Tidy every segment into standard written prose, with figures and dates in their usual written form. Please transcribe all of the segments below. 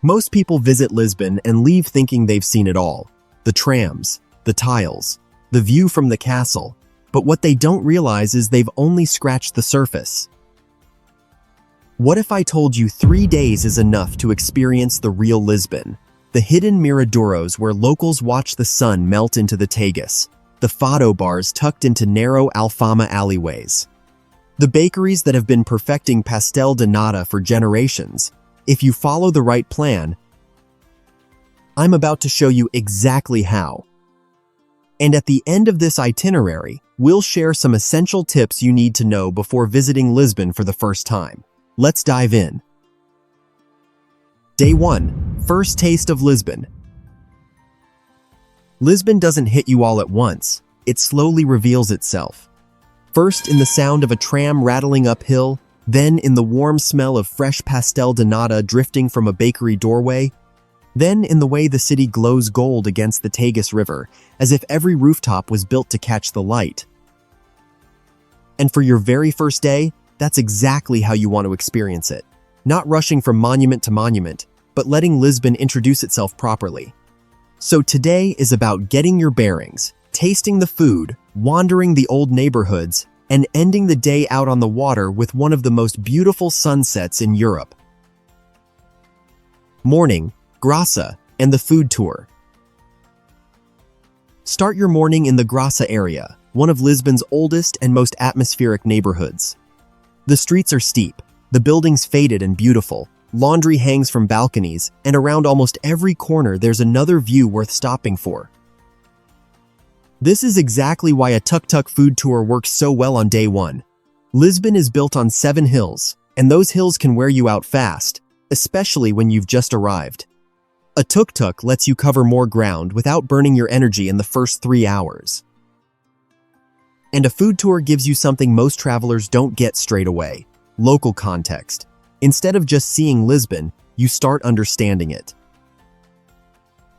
Most people visit Lisbon and leave thinking they've seen it all. The trams, the tiles, the view from the castle. But what they don't realize is they've only scratched the surface. What if I told you 3 days is enough to experience the real Lisbon? The hidden miradouros where locals watch the sun melt into the Tagus. The fado bars tucked into narrow Alfama alleyways. The bakeries that have been perfecting pastel de nata for generations. If you follow the right plan, I'm about to show you exactly how. And at the end of this itinerary, we'll share some essential tips you need to know before visiting Lisbon for the first time. Let's dive in. Day 1. First taste of Lisbon. Lisbon doesn't hit you all at once. It slowly reveals itself. First in the sound of a tram rattling uphill, then in the warm smell of fresh pastel de nata drifting from a bakery doorway, then in the way the city glows gold against the Tagus River, as if every rooftop was built to catch the light. And for your very first day, that's exactly how you want to experience it. Not rushing from monument to monument, but letting Lisbon introduce itself properly. So today is about getting your bearings, tasting the food, wandering the old neighborhoods, and ending the day out on the water with one of the most beautiful sunsets in Europe. Morning, Graça, and the food tour. Start your morning in the Graça area, one of Lisbon's oldest and most atmospheric neighborhoods. The streets are steep, the buildings faded and beautiful, laundry hangs from balconies, and around almost every corner there's another view worth stopping for. This is exactly why a tuk-tuk food tour works so well on day 1. Lisbon is built on 7 hills, and those hills can wear you out fast, especially when you've just arrived. A tuk-tuk lets you cover more ground without burning your energy in the first 3 hours. And a food tour gives you something most travelers don't get straight away: local context. Instead of just seeing Lisbon, you start understanding it.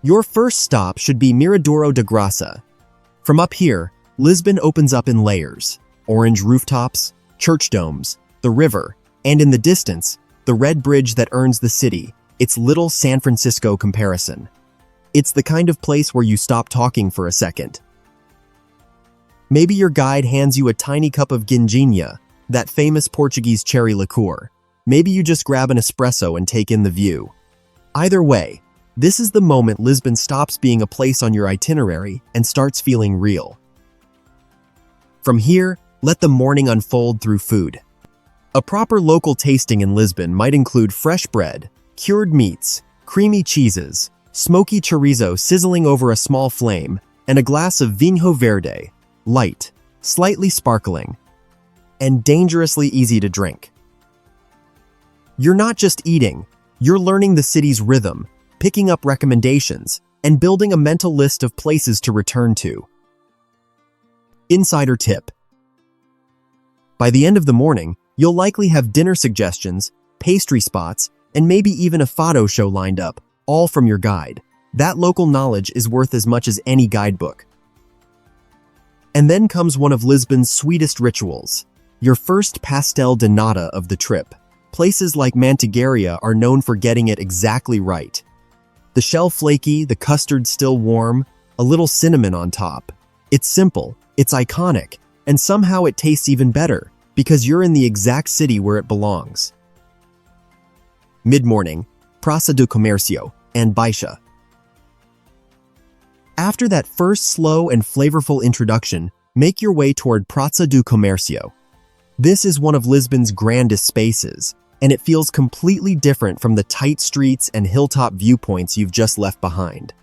Your first stop should be Miradouro da Graça. From up here, Lisbon opens up in layers: orange rooftops, church domes, the river, and in the distance, the red bridge that earns the city its little San Francisco comparison. It's the kind of place where you stop talking for a second. Maybe your guide hands you a tiny cup of 𝐲𝐿𝐴, that famous Portuguese cherry liqueur. Maybe you just grab an espresso and take in the view. Either way, this is the moment Lisbon stops being a place on your itinerary and starts feeling real. From here, let the morning unfold through food. A proper local tasting in Lisbon might include fresh bread, cured meats, creamy cheeses, smoky chorizo sizzling over a small flame, and a glass of vinho verde, light, slightly sparkling, and dangerously easy to drink. You're not just eating, you're learning the city's rhythm, picking up recommendations, and building a mental list of places to return to. Insider tip. By the end of the morning, you'll likely have dinner suggestions, pastry spots, and maybe even a fado show lined up, all from your guide. That local knowledge is worth as much as any guidebook. And then comes one of Lisbon's sweetest rituals, your first pastel de nata of the trip. Places like Mantiqueira are known for getting it exactly right. The shell flaky, the custard still warm, a little cinnamon on top. It's simple, it's iconic, and somehow it tastes even better because you're in the exact city where it belongs. Mid-morning, Praça do Comércio and Baixa. After that first slow and flavorful introduction, make your way toward Praça do Comércio. This is one of Lisbon's grandest spaces, and it feels completely different from the tight streets and hilltop viewpoints you've just left behind.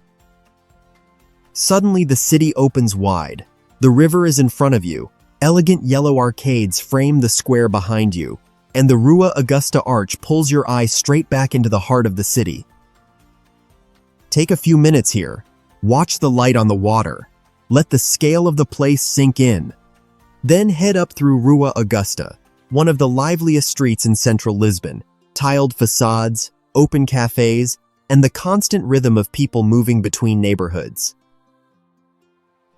Suddenly, the city opens wide. The river is in front of you, elegant yellow arcades frame the square behind you, and the Rua Augusta Arch pulls your eye straight back into the heart of the city. Take a few minutes here. Watch the light on the water. Let the scale of the place sink in. Then head up through Rua Augusta, one of the liveliest streets in central Lisbon, tiled facades, open cafes, and the constant rhythm of people moving between neighborhoods.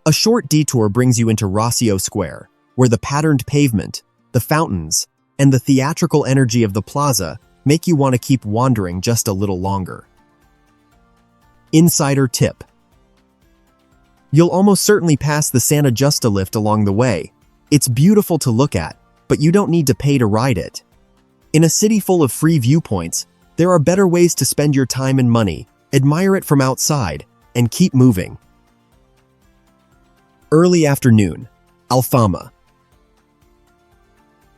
A short detour brings you into Rocio Square, where the patterned pavement, the fountains, and the theatrical energy of the plaza make you want to keep wandering just a little longer. Insider tip. You'll almost certainly pass the Santa Justa lift along the way. It's beautiful to look at, but you don't need to pay to ride it. In a city full of free viewpoints, there are better ways to spend your time and money. Admire it from outside, and keep moving. Early afternoon, Alfama.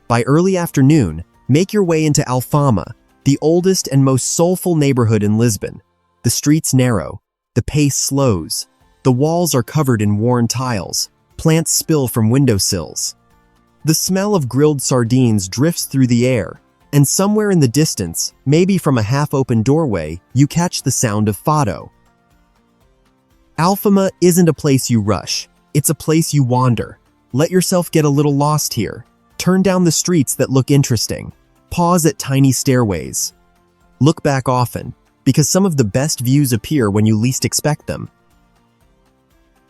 By early afternoon, make your way into Alfama, the oldest and most soulful neighborhood in Lisbon. The streets narrow, the pace slows, the walls are covered in worn tiles, plants spill from windowsills. The smell of grilled sardines drifts through the air, and somewhere in the distance, maybe from a half-open doorway, you catch the sound of fado. Alfama isn't a place you rush, it's a place you wander. Let yourself get a little lost here. Turn down the streets that look interesting. Pause at tiny stairways. Look back often, because some of the best views appear when you least expect them.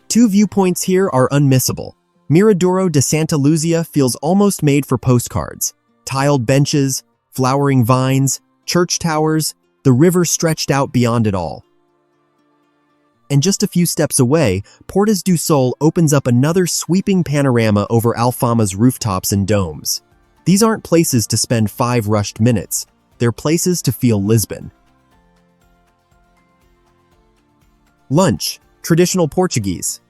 Two viewpoints here are unmissable. Miradouro da Santa Luzia feels almost made for postcards. Tiled benches, flowering vines, church towers, the river stretched out beyond it all. And just a few steps away, Portas do Sol opens up another sweeping panorama over Alfama's rooftops and domes. These aren't places to spend 5 rushed minutes. They're places to feel Lisbon. Lunch, traditional Portuguese.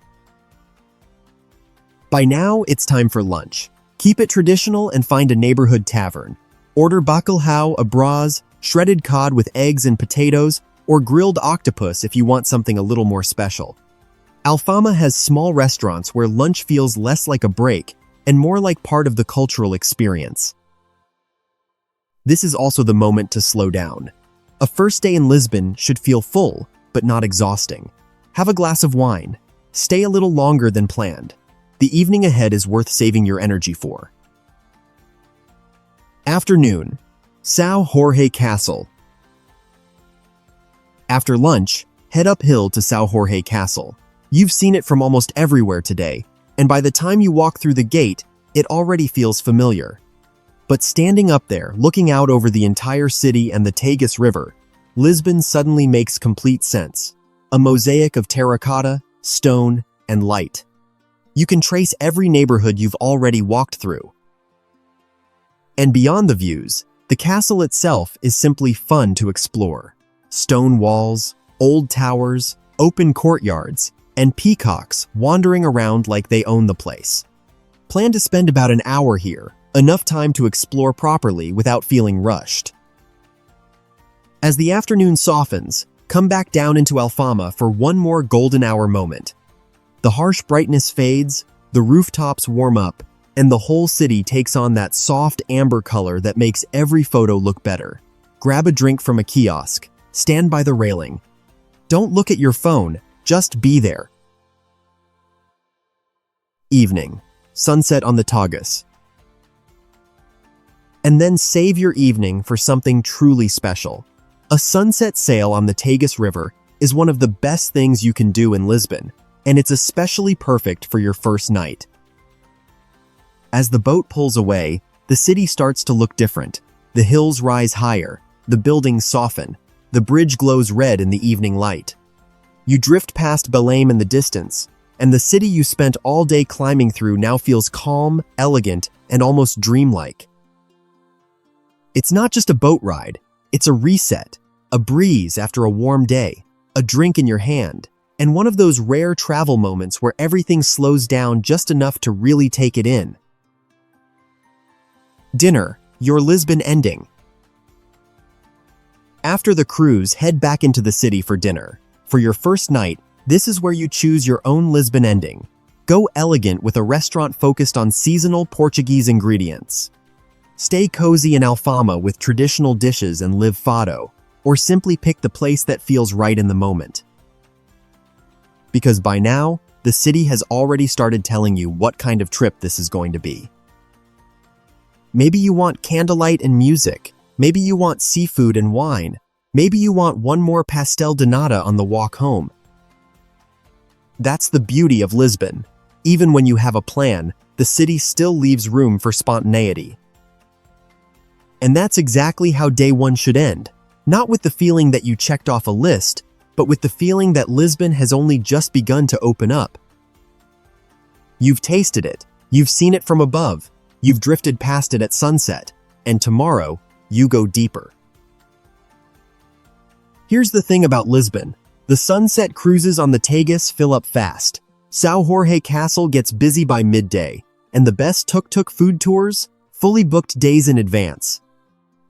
By now, it's time for lunch. Keep it traditional and find a neighborhood tavern. Order bacalhau, a bras, shredded cod with eggs and potatoes, or grilled octopus if you want something a little more special. Alfama has small restaurants where lunch feels less like a break and more like part of the cultural experience. This is also the moment to slow down. A first day in Lisbon should feel full, but not exhausting. Have a glass of wine. Stay a little longer than planned. The evening ahead is worth saving your energy for. Afternoon, São Jorge Castle. After lunch, head uphill to São Jorge Castle. You've seen it from almost everywhere today, and by the time you walk through the gate, it already feels familiar. But standing up there, looking out over the entire city and the Tagus River, Lisbon suddenly makes complete sense. A mosaic of terracotta, stone, and light. You can trace every neighborhood you've already walked through. And beyond the views, the castle itself is simply fun to explore. Stone walls, old towers, open courtyards, and peacocks wandering around like they own the place. Plan to spend about an hour here, enough time to explore properly without feeling rushed. As the afternoon softens, come back down into Alfama for one more golden hour moment. The harsh brightness fades, the rooftops warm up, and the whole city takes on that soft amber color that makes every photo look better. Grab a drink from a kiosk. Stand by the railing. Don't look at your phone, just be there. Evening. Sunset on the Tagus. And then save your evening for something truly special. A sunset sail on the Tagus River is one of the best things you can do in Lisbon, and it's especially perfect for your first night. As the boat pulls away, the city starts to look different. The hills rise higher, the buildings soften, the bridge glows red in the evening light. You drift past Belém in the distance, and the city you spent all day climbing through now feels calm, elegant, and almost dreamlike. It's not just a boat ride, it's a reset, a breeze after a warm day, a drink in your hand, and one of those rare travel moments where everything slows down just enough to really take it in. Dinner, your Lisbon ending. After the cruise, head back into the city for dinner. For your first night, this is where you choose your own Lisbon ending. Go elegant with a restaurant focused on seasonal Portuguese ingredients. Stay cozy in Alfama with traditional dishes and live fado, or simply pick the place that feels right in the moment. Because by now, the city has already started telling you what kind of trip this is going to be. Maybe you want candlelight and music. Maybe you want seafood and wine. Maybe you want one more pastel de nata on the walk home. That's the beauty of Lisbon. Even when you have a plan, the city still leaves room for spontaneity. And that's exactly how day one should end. Not with the feeling that you checked off a list, but with the feeling that Lisbon has only just begun to open up. You've tasted it, you've seen it from above, you've drifted past it at sunset, and tomorrow, you go deeper. Here's the thing about Lisbon. The sunset cruises on the Tagus fill up fast. São Jorge Castle gets busy by midday, and the best tuk-tuk food tours, fully booked days in advance.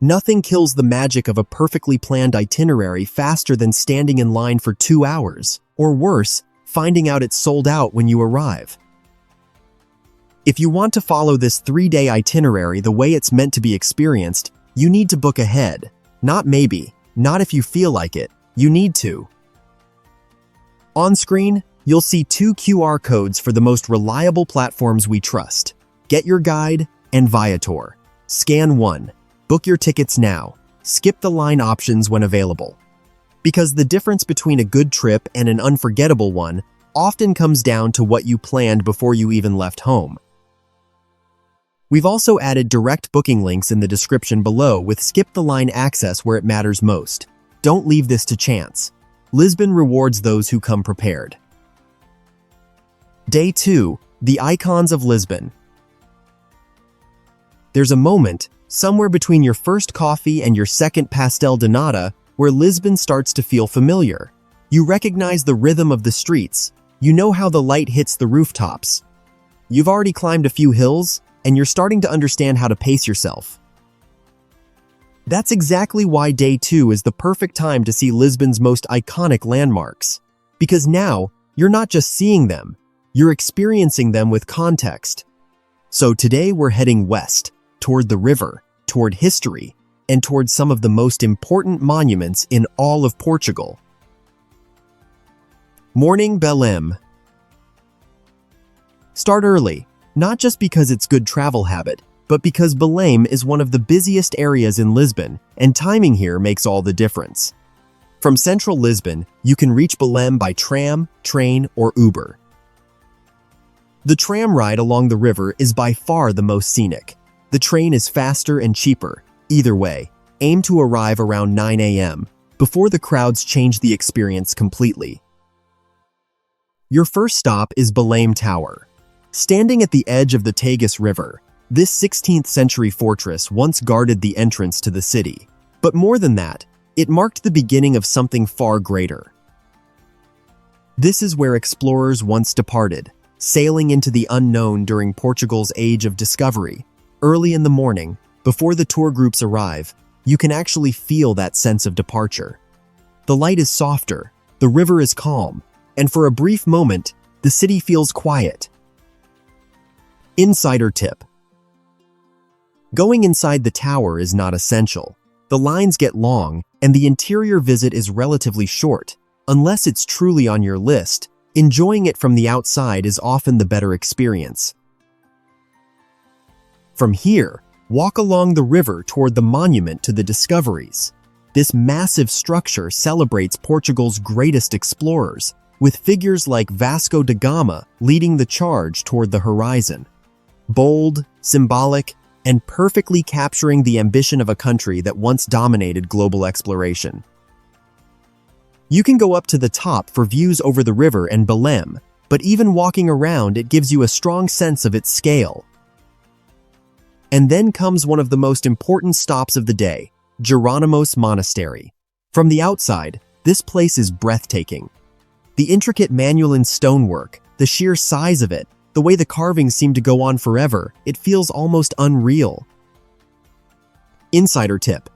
Nothing kills the magic of a perfectly planned itinerary faster than standing in line for 2 hours, or worse, finding out it's sold out when you arrive. If you want to follow this 3-day itinerary the way it's meant to be experienced, you need to book ahead. Not maybe, not if you feel like it, you need to. On screen, you'll see 2 QR codes for the most reliable platforms we trust: Get Your Guide and Viator. Scan 1. Book your tickets now. Skip the line options when available. Because the difference between a good trip and an unforgettable one often comes down to what you planned before you even left home. We've also added direct booking links in the description below with skip-the-line access where it matters most. Don't leave this to chance. Lisbon rewards those who come prepared. Day 2. The Icons of Lisbon. There's a moment, somewhere between your first coffee and your second pastel de nata, where Lisbon starts to feel familiar. You recognize the rhythm of the streets. You know how the light hits the rooftops. You've already climbed a few hills, and you're starting to understand how to pace yourself. That's exactly why Day 2 is the perfect time to see Lisbon's most iconic landmarks. Because now, you're not just seeing them, you're experiencing them with context. So today we're heading west, toward the river, toward history, and toward some of the most important monuments in all of Portugal. Morning Belém. Start early. Not just because it's good travel habit, but because Belém is one of the busiest areas in Lisbon, and timing here makes all the difference. From central Lisbon, you can reach Belém by tram, train, or Uber. The tram ride along the river is by far the most scenic. The train is faster and cheaper. Either way, aim to arrive around 9 a.m., before the crowds change the experience completely. Your first stop is Belém Tower. Standing at the edge of the Tagus River, this 16th century fortress once guarded the entrance to the city. But more than that, it marked the beginning of something far greater. This is where explorers once departed, sailing into the unknown during Portugal's age of discovery. Early in the morning, before the tour groups arrive, you can actually feel that sense of departure. The light is softer, the river is calm, and for a brief moment, the city feels quiet. Insider tip. Going inside the tower is not essential. The lines get long, and the interior visit is relatively short. Unless it's truly on your list, enjoying it from the outside is often the better experience. From here, walk along the river toward the monument to the discoveries. This massive structure celebrates Portugal's greatest explorers, with figures like Vasco da Gama leading the charge toward the horizon. Bold, symbolic, and perfectly capturing the ambition of a country that once dominated global exploration. You can go up to the top for views over the river and Belém, but even walking around it gives you a strong sense of its scale. And then comes one of the most important stops of the day, Jerónimos Monastery. From the outside, this place is breathtaking. The intricate Manueline stonework, the sheer size of it, the way the carvings seem to go on forever, it feels almost unreal. Insider tip.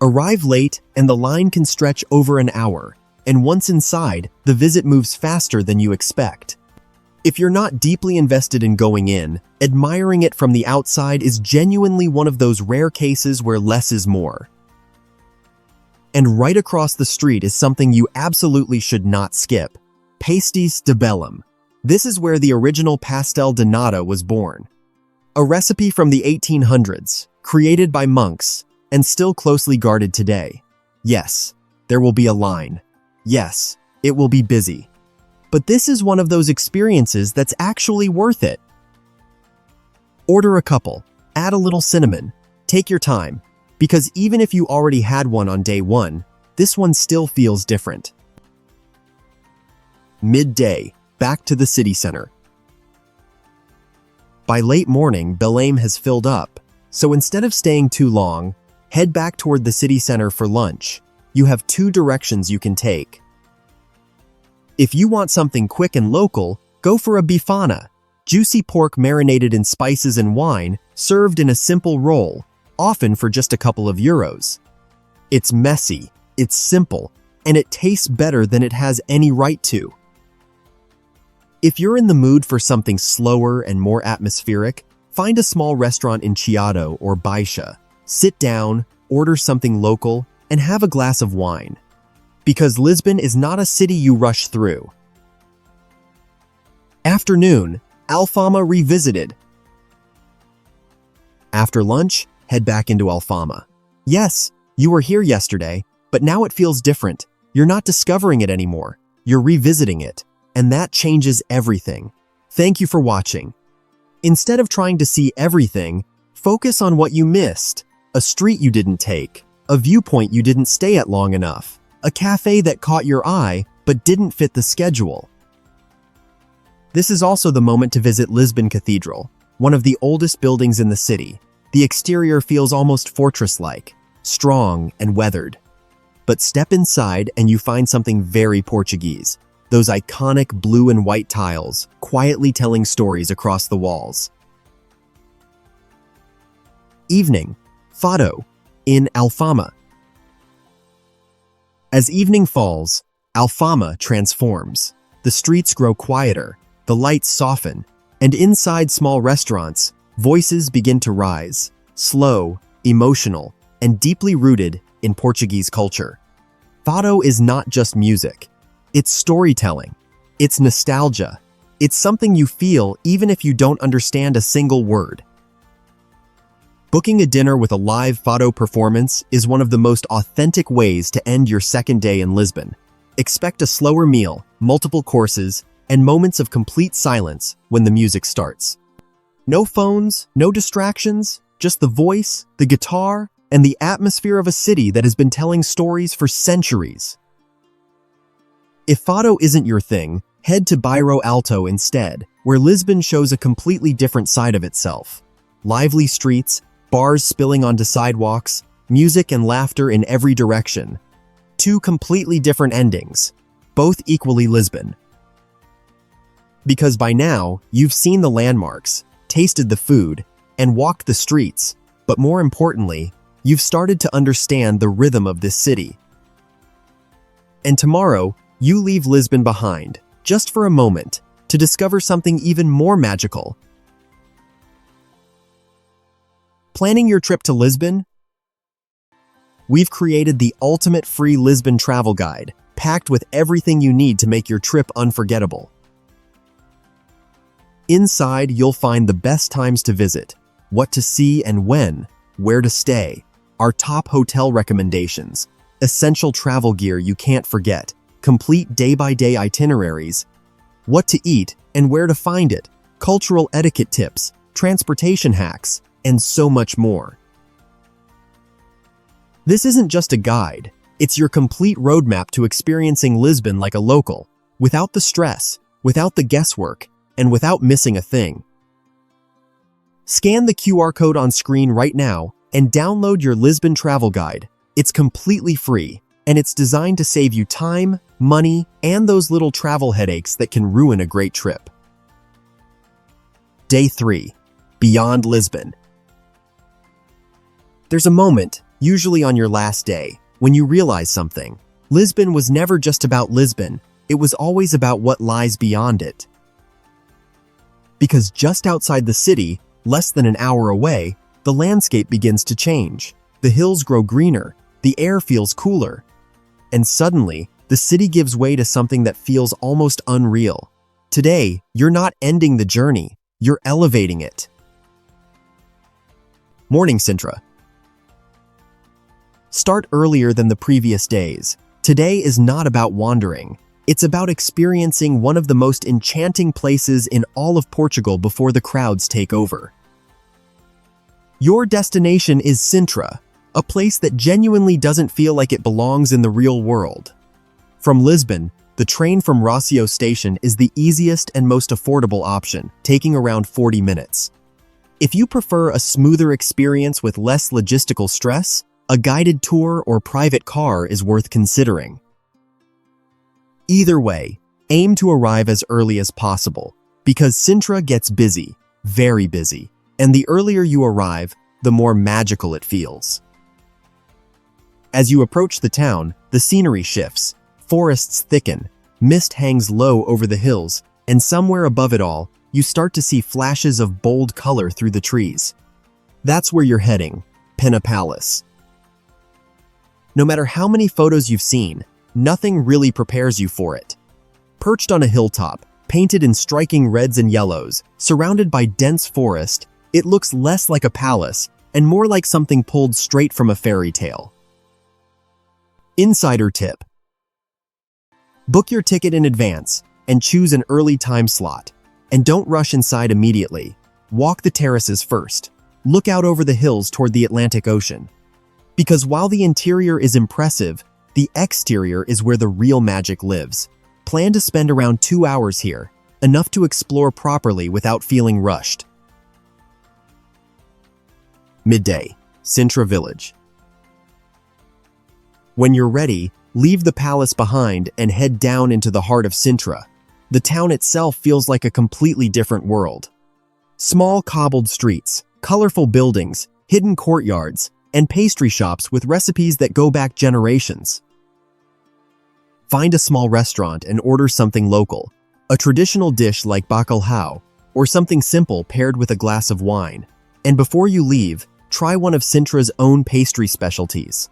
Arrive late and the line can stretch over an hour, and once inside, the visit moves faster than you expect. If you're not deeply invested in going in, admiring it from the outside is genuinely one of those rare cases where less is more. And right across the street is something you absolutely should not skip: Pastéis de Belém. This is where the original pastel de nata was born. A recipe from the 1800s, created by monks, and still closely guarded today. Yes, there will be a line. Yes, it will be busy. But this is one of those experiences that's actually worth it. Order a couple, add a little cinnamon, take your time, because even if you already had one on day 1, this one still feels different. Midday, back to the city center. By late morning, Belém has filled up, so instead of staying too long, head back toward the city center for lunch. You have two directions you can take. If you want something quick and local, go for a bifana, juicy pork marinated in spices and wine, served in a simple roll, often for just a couple of euros. It's messy, it's simple, and it tastes better than it has any right to. If you're in the mood for something slower and more atmospheric, find a small restaurant in Chiado or Baixa. Sit down, order something local, and have a glass of wine. Because Lisbon is not a city you rush through. Afternoon, Alfama revisited. After lunch, head back into Alfama. Yes, you were here yesterday, but now it feels different. You're not discovering it anymore. You're revisiting it. And that changes everything. Thank you for watching. Instead of trying to see everything, focus on what you missed. A street you didn't take, a viewpoint you didn't stay at long enough, a cafe that caught your eye but didn't fit the schedule. This is also the moment to visit Lisbon Cathedral, one of the oldest buildings in the city. The exterior feels almost fortress-like, strong and weathered. But step inside and you find something very Portuguese. Those iconic blue and white tiles, quietly telling stories across the walls. Evening, Fado, in Alfama. As evening falls, Alfama transforms. The streets grow quieter, the lights soften, and inside small restaurants, voices begin to rise, slow, emotional, and deeply rooted in Portuguese culture. Fado is not just music. It's storytelling. It's nostalgia. It's something you feel even if you don't understand a single word. Booking a dinner with a live Fado performance is one of the most authentic ways to end your second day in Lisbon. Expect a slower meal, multiple courses, and moments of complete silence when the music starts. No phones, no distractions, just the voice, the guitar, and the atmosphere of a city that has been telling stories for centuries. If Fado isn't your thing, head to Bairro Alto instead, where Lisbon shows a completely different side of itself. Lively streets, bars spilling onto sidewalks, music and laughter in every direction. Two completely different endings, both equally Lisbon. Because by now, you've seen the landmarks, tasted the food, and walked the streets, but more importantly, you've started to understand the rhythm of this city. And tomorrow, you leave Lisbon behind, just for a moment, to discover something even more magical. Planning your trip to Lisbon? We've created the ultimate free Lisbon travel guide, packed with everything you need to make your trip unforgettable. Inside, you'll find the best times to visit, what to see and when, where to stay, our top hotel recommendations, essential travel gear you can't forget, complete day-by-day itineraries, what to eat and where to find it, cultural etiquette tips, transportation hacks, and so much more. This isn't just a guide, it's your complete roadmap to experiencing Lisbon like a local, without the stress, without the guesswork, and without missing a thing. Scan the QR code on screen right now and download your Lisbon travel guide. It's completely free, and it's designed to save you time, money, and those little travel headaches that can ruin a great trip. Day 3. Beyond Lisbon. There's a moment, usually on your last day, when you realize something. Lisbon was never just about Lisbon, it was always about what lies beyond it. Because just outside the city, less than an hour away, the landscape begins to change. The hills grow greener, the air feels cooler, and suddenly, the city gives way to something that feels almost unreal. Today, you're not ending the journey, you're elevating it. Morning, Sintra. Start earlier than the previous days. Today is not about wandering. It's about experiencing one of the most enchanting places in all of Portugal before the crowds take over. Your destination is Sintra, a place that genuinely doesn't feel like it belongs in the real world. From Lisbon, the train from Rossio station is the easiest and most affordable option, taking around 40 minutes. If you prefer a smoother experience with less logistical stress, a guided tour or private car is worth considering. Either way, aim to arrive as early as possible, because Sintra gets busy, very busy, and the earlier you arrive, the more magical it feels. As you approach the town, the scenery shifts, forests thicken, mist hangs low over the hills, and somewhere above it all, you start to see flashes of bold color through the trees. That's where you're heading, Penna Palace. No matter how many photos you've seen, nothing really prepares you for it. Perched on a hilltop, painted in striking reds and yellows, surrounded by dense forest, it looks less like a palace and more like something pulled straight from a fairy tale. Insider tip: book your ticket in advance and choose an early time slot. And don't rush inside immediately. Walk the terraces first. Look out over the hills toward the Atlantic Ocean. Because while the interior is impressive, the exterior is where the real magic lives. Plan to spend around 2 hours here, enough to explore properly without feeling rushed. Midday, Sintra Village. When you're ready, leave the palace behind and head down into the heart of Sintra. The town itself feels like a completely different world. Small cobbled streets, colorful buildings, hidden courtyards, and pastry shops with recipes that go back generations. Find a small restaurant and order something local, a traditional dish like �𝐴𝐵𝐴𝐿, or something simple paired with a glass of wine. And before you leave, try one of Sintra's own pastry specialties.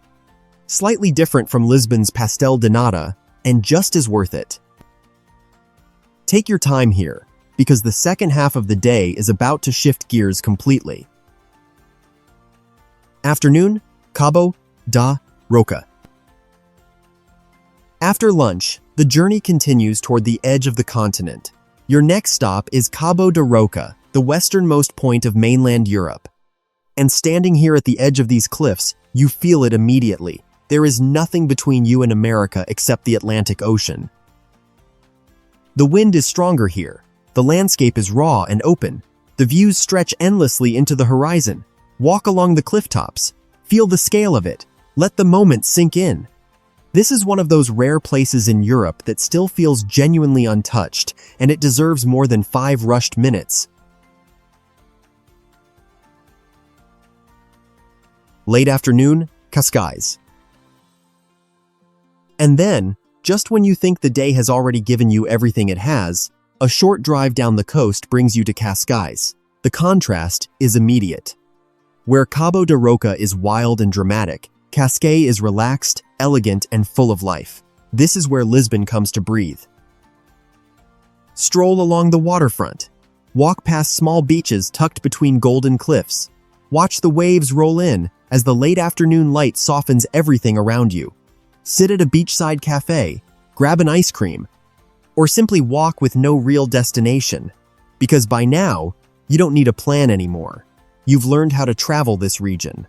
Slightly different from Lisbon's pastel de nata, and just as worth it. Take your time here, because the second half of the day is about to shift gears completely. Afternoon, 𝐻𝐵 da Roca. After lunch, the journey continues toward the edge of the continent. Your next stop is 𝐻𝐵 da Roca, the westernmost point of mainland Europe. And standing here at the edge of these cliffs, you feel it immediately. There is nothing between you and America except the Atlantic Ocean. The wind is stronger here. The landscape is raw and open. The views stretch endlessly into the horizon. Walk along the cliff tops. Feel the scale of it. Let the moment sink in. This is one of those rare places in Europe that still feels genuinely untouched, and it deserves more than 5 rushed minutes. Late afternoon, Cascais. And then, just when you think the day has already given you everything it has, a short drive down the coast brings you to Cascais. The contrast is immediate. Where 𝐻𝐵 da Roca is wild and dramatic, Cascais is relaxed, elegant, and full of life. This is where Lisbon comes to breathe. Stroll along the waterfront. Walk past small beaches tucked between golden cliffs. Watch the waves roll in as the late afternoon light softens everything around you. Sit at a beachside cafe, grab an ice cream, or simply walk with no real destination, because by now, you don't need a plan anymore. You've learned how to travel this region.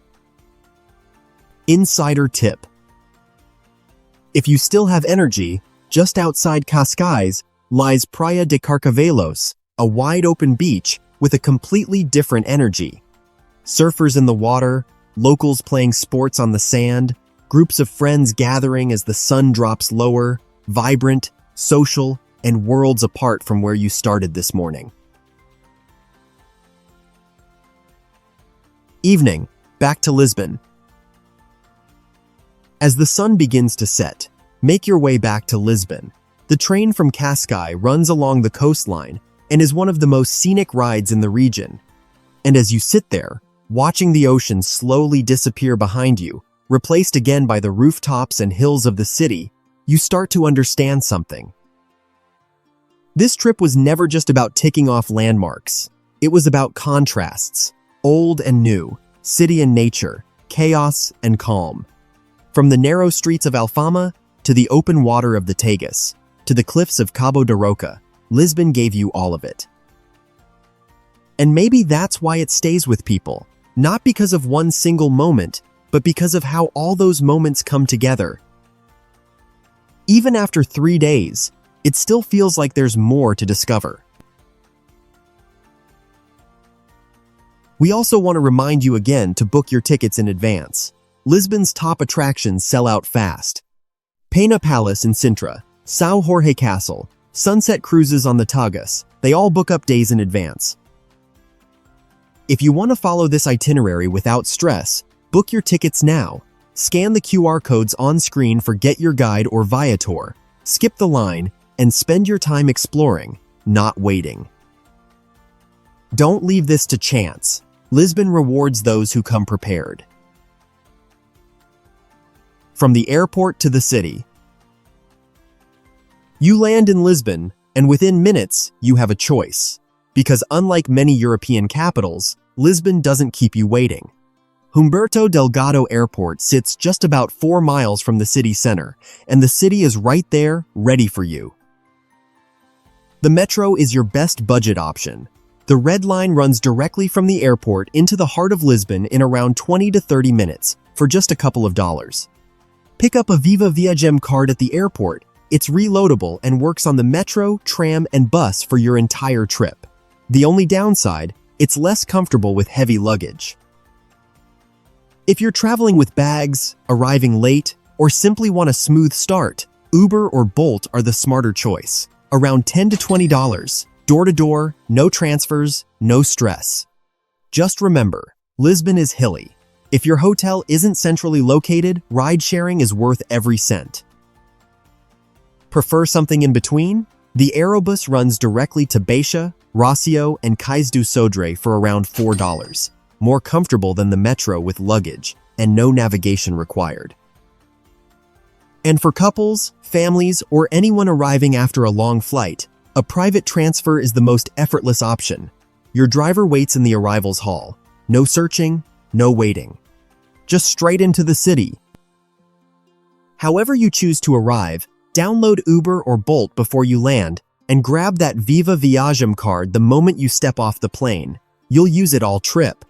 Insider tip: if you still have energy, just outside Cascais lies Praia de Carcavelos, a wide-open beach with a completely different energy. Surfers in the water, locals playing sports on the sand, groups of friends gathering as the sun drops lower, vibrant, social, and worlds apart from where you started this morning. Evening, back to Lisbon. As the sun begins to set, make your way back to Lisbon. The train from Cascais runs along the coastline and is one of the most scenic rides in the region. And as you sit there, watching the ocean slowly disappear behind you, replaced again by the rooftops and hills of the city, you start to understand something. This trip was never just about ticking off landmarks. It was about contrasts, old and new, city and nature, chaos and calm. From the narrow streets of Alfama to the open water of the Tagus, to the cliffs of 𝐻𝐵 da Roca, Lisbon gave you all of it. And maybe that's why it stays with people, not because of one single moment, but because of how all those moments come together. Even after 3 days, it still feels like there's more to discover. We also want to remind you again to book your tickets in advance. Lisbon's top attractions sell out fast. Pena Palace in Sintra, São Jorge Castle, sunset cruises on the Tagus, they all book up days in advance. If you want to follow this itinerary without stress, book your tickets now. Scan the QR codes on screen for Get Your Guide or Viator, skip the line, and spend your time exploring, not waiting. Don't leave this to chance. Lisbon rewards those who come prepared. From the airport to the city. You land in Lisbon, and within minutes, you have a choice. Because unlike many European capitals, Lisbon doesn't keep you waiting. Humberto Delgado Airport sits just about 4 miles from the city center, and the city is right there, ready for you. The metro is your best budget option. The Red Line runs directly from the airport into the heart of Lisbon in around 20 to 30 minutes, for just a couple of dollars. Pick up a Viva Viagem card at the airport. It's reloadable and works on the metro, tram, and bus for your entire trip. The only downside, it's less comfortable with heavy luggage. If you're traveling with bags, arriving late, or simply want a smooth start, Uber or Bolt are the smarter choice. Around $10 to $20, door-to-door, no transfers, no stress. Just remember, Lisbon is hilly. If your hotel isn't centrally located, ride-sharing is worth every cent. Prefer something in between? The Aerobus runs directly to Baixa, Rossio, and 𝐭𝐡𝐢𝐬 for around $4. More comfortable than the metro with luggage and no navigation required. And for couples, families, or anyone arriving after a long flight, a private transfer is the most effortless option. Your driver waits in the arrivals hall. No searching, no waiting. Just straight into the city. However you choose to arrive, download Uber or Bolt before you land and grab that Viva Viagem card the moment you step off the plane. You'll use it all trip.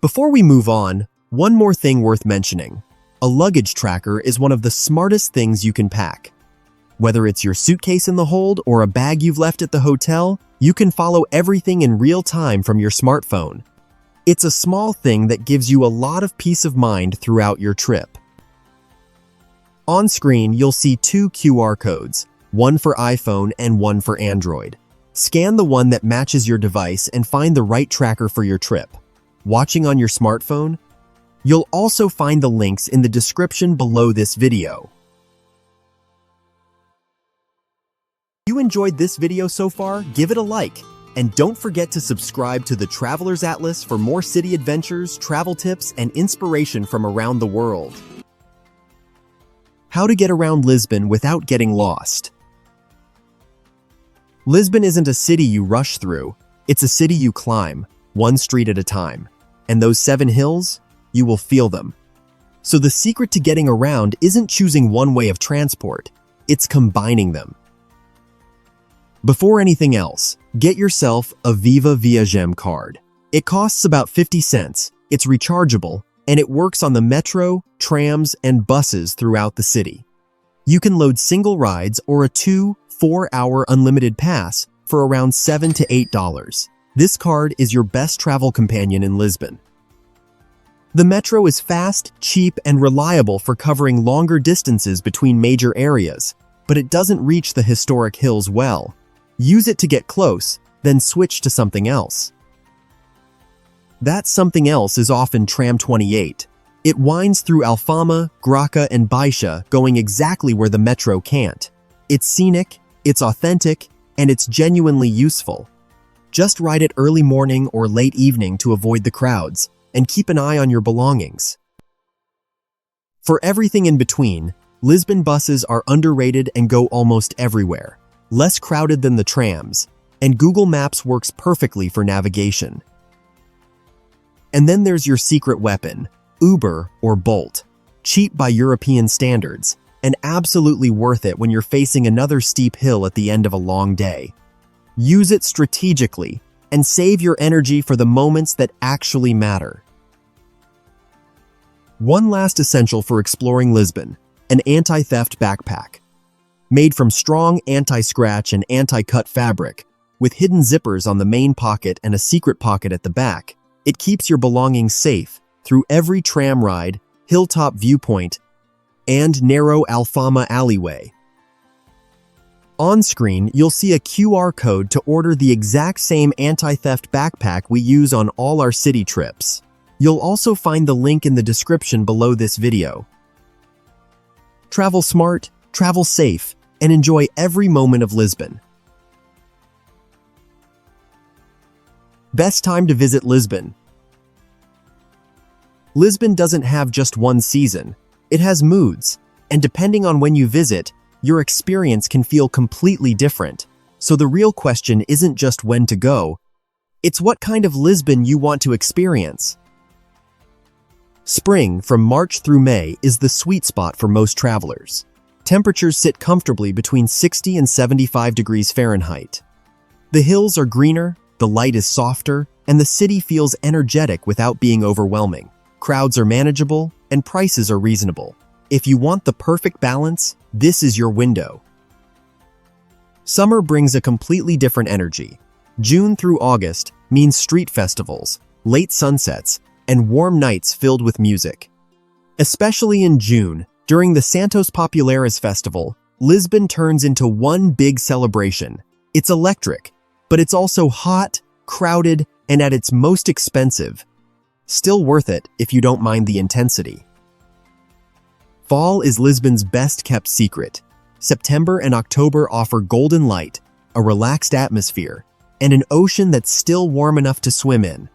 Before we move on, one more thing worth mentioning. A luggage tracker is one of the smartest things you can pack. Whether it's your suitcase in the hold or a bag you've left at the hotel, you can follow everything in real time from your smartphone. It's a small thing that gives you a lot of peace of mind throughout your trip. On screen, you'll see 2 QR codes, one for iPhone and one for Android. Scan the one that matches your device and find the right tracker for your trip. Watching on your smartphone? You'll also find the links in the description below this video. If you enjoyed this video so far, give it a like. And don't forget to subscribe to the Traveler's Atlas for more city adventures, travel tips, and inspiration from around the world. How to get around Lisbon without getting lost. Lisbon isn't a city you rush through, it's a city you climb, one street at a time. And those 7 hills, you will feel them. So the secret to getting around isn't choosing one way of transport, it's combining them. Before anything else, get yourself a Viva Viagem card. It costs about 50 cents, it's rechargeable, and it works on the metro, trams, and buses throughout the city. You can load single rides or a 2-4-hour unlimited pass for around $7 to $8. This card is your best travel companion in Lisbon. The metro is fast, cheap, and reliable for covering longer distances between major areas, but it doesn't reach the historic hills well. Use it to get close, then switch to something else. That something else is often Tram 28. It winds through Alfama, Graça, and Baixa, going exactly where the metro can't. It's scenic, it's authentic, and it's genuinely useful. Just ride it early morning or late evening to avoid the crowds, and keep an eye on your belongings. For everything in between, Lisbon buses are underrated and go almost everywhere. Less crowded than the trams, and Google Maps works perfectly for navigation. And then there's your secret weapon, Uber or Bolt. Cheap by European standards, and absolutely worth it when you're facing another steep hill at the end of a long day. Use it strategically, and save your energy for the moments that actually matter. One last essential for exploring Lisbon, an anti-theft backpack. Made from strong anti-scratch and anti-cut fabric, with hidden zippers on the main pocket and a secret pocket at the back, it keeps your belongings safe through every tram ride, hilltop viewpoint, and narrow Alfama alleyway. On screen, you'll see a QR code to order the exact same anti-theft backpack we use on all our city trips. You'll also find the link in the description below this video. Travel smart, travel safe, and enjoy every moment of Lisbon. Best time to visit Lisbon. Lisbon doesn't have just one season. It has moods, and depending on when you visit, your experience can feel completely different. So the real question isn't just when to go, it's what kind of Lisbon you want to experience. Spring, from March through May, is the sweet spot for most travelers. Temperatures sit comfortably between 60 and 75 degrees Fahrenheit. The hills are greener, the light is softer, and the city feels energetic without being overwhelming. Crowds are manageable, and prices are reasonable. If you want the perfect balance, this is your window. Summer brings a completely different energy. June through August means street festivals, late sunsets, and warm nights filled with music. Especially in June, during the Santos Populares Festival, Lisbon turns into one big celebration. It's electric, but it's also hot, crowded, and at its most expensive. Still worth it if you don't mind the intensity. Fall is Lisbon's best-kept secret. September and October offer golden light, a relaxed atmosphere, and an ocean that's still warm enough to swim in.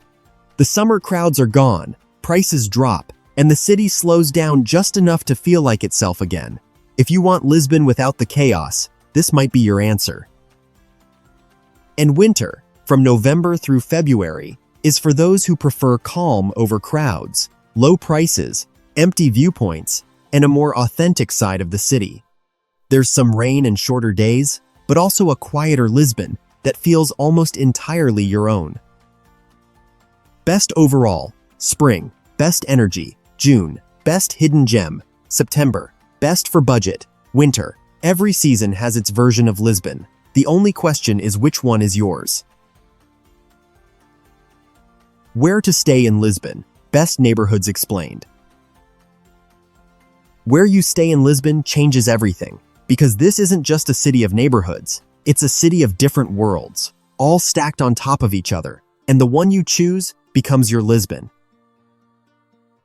The summer crowds are gone, prices drop, and the city slows down just enough to feel like itself again. If you want Lisbon without the chaos, this might be your answer. And winter, from November through February, is for those who prefer calm over crowds, low prices, empty viewpoints, and a more authentic side of the city. There's some rain and shorter days, but also a quieter Lisbon that feels almost entirely your own. Best overall, spring, best energy, June, best hidden gem, September, best for budget, winter. Every season has its version of Lisbon. The only question is which one is yours. Where to stay in Lisbon, best neighborhoods explained. Where you stay in Lisbon changes everything, because this isn't just a city of neighborhoods, it's a city of different worlds, all stacked on top of each other, and the one you choose becomes your Lisbon.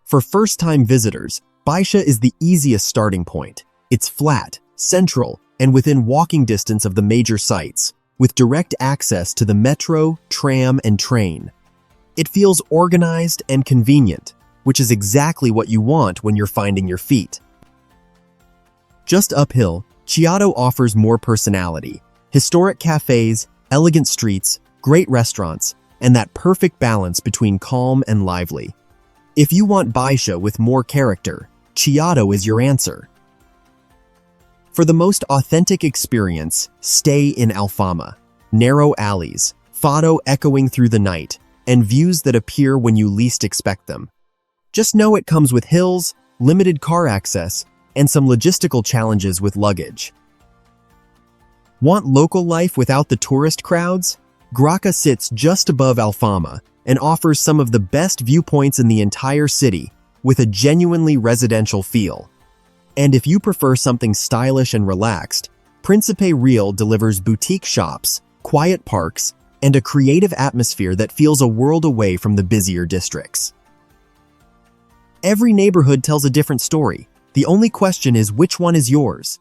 For first-time visitors, Baixa is the easiest starting point. It's flat, central, and within walking distance of the major sites, with direct access to the metro, tram, and train. It feels organized and convenient, which is exactly what you want when you're finding your feet. Just uphill, Chiado offers more personality, historic cafes, elegant streets, great restaurants, and that perfect balance between calm and lively. If you want Baixa with more character, Chiado is your answer. For the most authentic experience, stay in Alfama. Narrow alleys, fado echoing through the night, and views that appear when you least expect them. Just know it comes with hills, limited car access, and some logistical challenges with luggage. Want local life without the tourist crowds? 𝐻𝐺 sits just above Alfama and offers some of the best viewpoints in the entire city, with a genuinely residential feel. And if you prefer something stylish and relaxed, Príncipe Real delivers boutique shops, quiet parks, and a creative atmosphere that feels a world away from the busier districts. Every neighborhood tells a different story. The only question is which one is yours.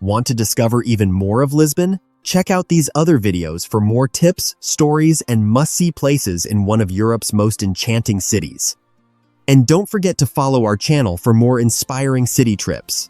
Want to discover even more of Lisbon? Check out these other videos for more tips, stories, and must-see places in one of Europe's most enchanting cities. And don't forget to follow our channel for more inspiring city trips.